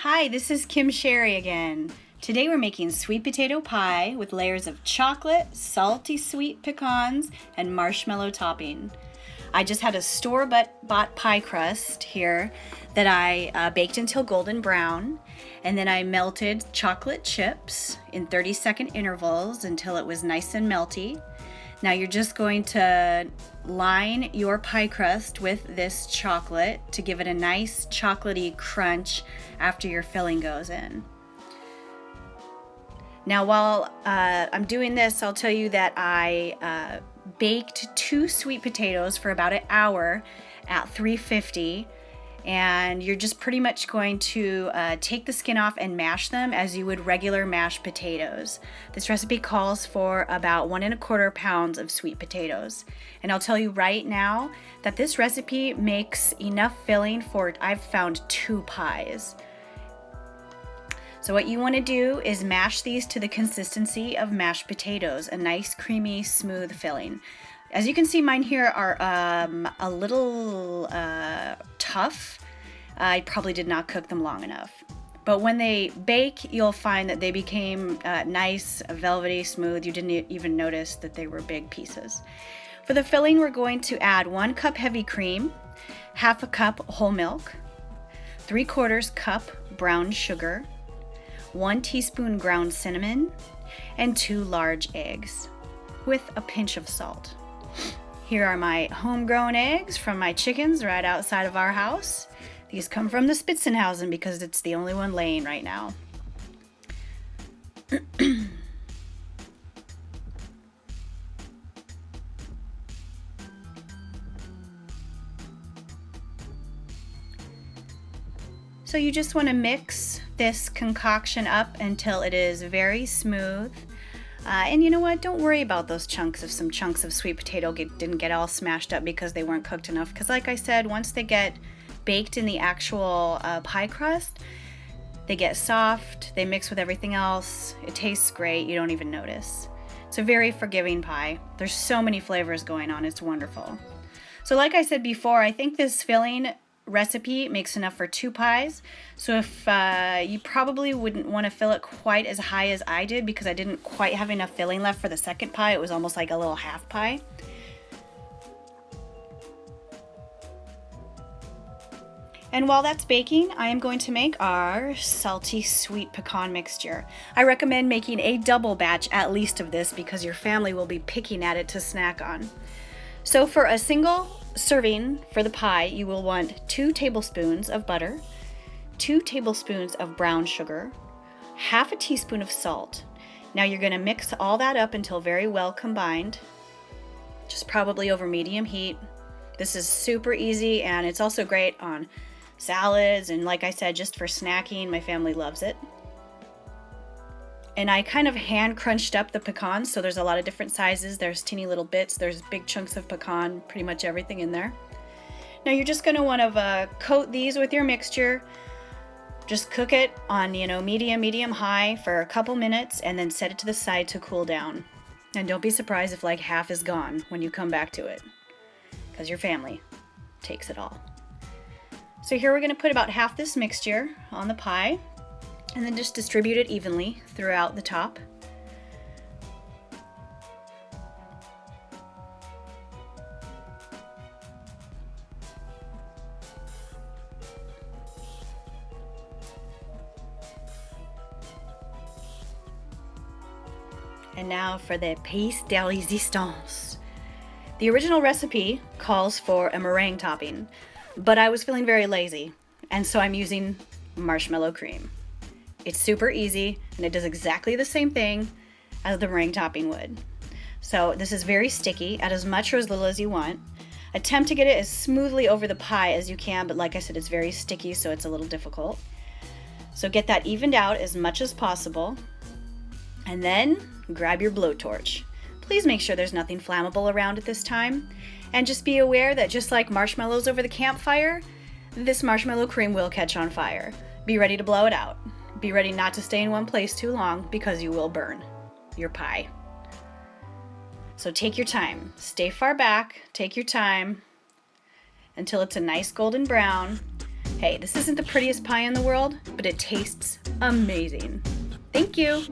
Hi, this is Kim Sherry again. Today we're making sweet potato pie with layers of chocolate, salty sweet pecans, and marshmallow topping. I just had a store-bought pie crust here that I baked until golden brown, and then I melted chocolate chips in 30-second intervals until it was nice and melty. Now you're just going to line your pie crust with this chocolate to give it a nice chocolatey crunch after your filling goes in. Now while I'm doing this, I'll tell you that I baked 2 sweet potatoes for about an hour at 350, and you're just pretty much going to take the skin off and mash them as you would regular mashed potatoes. This recipe calls for about 1 1/4 pounds of sweet potatoes. And I'll tell you right now that this recipe makes enough filling for, I've found, 2 pies. So what you want to do is mash these to the consistency of mashed potatoes, a nice creamy smooth filling. As you can see, mine here are a little tough. I probably did not cook them long enough. But when they bake, you'll find that they became nice, velvety, smooth. You didn't even notice that they were big pieces. For the filling, we're going to add 1 cup heavy cream, 1/2 cup whole milk, 3/4 cup brown sugar, 1 teaspoon ground cinnamon, and 2 large eggs with a pinch of salt. Here are my homegrown eggs from my chickens right outside of our house. These come from the Spitzenhausen because it's the only one laying right now. So you just want to mix this concoction up until it is very smooth. And you know what? Don't worry about those chunks if some chunks of sweet potato didn't get all smashed up because they weren't cooked enough. Because like I said, once they get baked in the actual pie crust, they get soft, they mix with everything else. It tastes great. You don't even notice. It's a very forgiving pie. There's so many flavors going on. It's wonderful. So like I said before, I think this filling recipe makes enough for 2 pies. So if you probably wouldn't want to fill it quite as high as I did because I didn't quite have enough filling left for the second pie. It was almost like a little half pie. And while that's baking, I am going to make our salty sweet pecan mixture. I recommend making a double batch at least of this because your family will be picking at it to snack on. So for a single serving for the pie, you will want 2 tablespoons of butter, 2 tablespoons of brown sugar, 1/2 teaspoon of salt. Now you're going to mix all that up until very well combined, just probably over medium heat. This is super easy, and it's also great on salads, and like I said, just for snacking. My family loves it. And I kind of hand crunched up the pecans, so there's a lot of different sizes. There's teeny little bits, there's big chunks of pecan, pretty much everything in there. Now you're just going to want to coat these with your mixture. Just cook it on, medium high for a couple minutes and then set it to the side to cool down. And don't be surprised if like half is gone when you come back to it, because your family takes it all. So here we're going to put about half this mixture on the pie, and then just distribute it evenly throughout the top. And now for the pièce de résistance. The original recipe calls for a meringue topping, but I was feeling very lazy, and so I'm using marshmallow cream. It's super easy, and it does exactly the same thing as the meringue topping would. So this is very sticky. Add as much or as little as you want. Attempt to get it as smoothly over the pie as you can, but like I said, it's very sticky, so it's a little difficult. So get that evened out as much as possible, and then grab your blowtorch. Please make sure there's nothing flammable around at this time, and just be aware that just like marshmallows over the campfire, this marshmallow cream will catch on fire. Be ready to blow it out. Be ready not to stay in one place too long because you will burn your pie. So take your time. Stay far back. Take your time until it's a nice golden brown. Hey, this isn't the prettiest pie in the world, but it tastes amazing. Thank you.